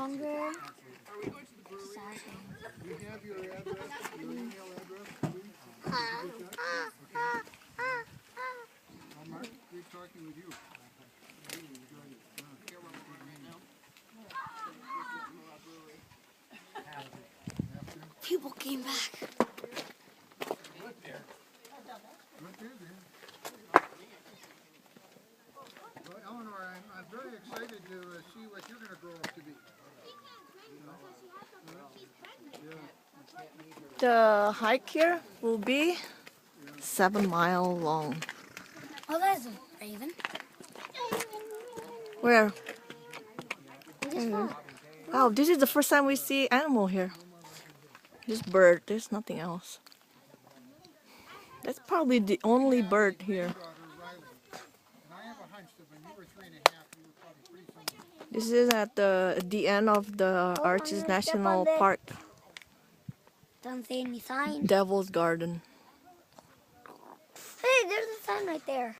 longer. We have your address, your email address, please. Mark, we're talking with you. People came back. Well, Eleanor, I'm very excited to see what you're going to grow up to be. The hike here will be 7 miles long. Oh, there's a raven. Where? This one. Oh, this is the first time we see animal here. This bird, there's nothing else. That's probably the only bird here. Daughter Riley. And I have a hunch that when you were 3.5, you were probably pretty similar. This is at the end of the Arches I'm gonna step National on it. Park, Don't say any sign. Devil's Garden. Hey, there's a sign right there.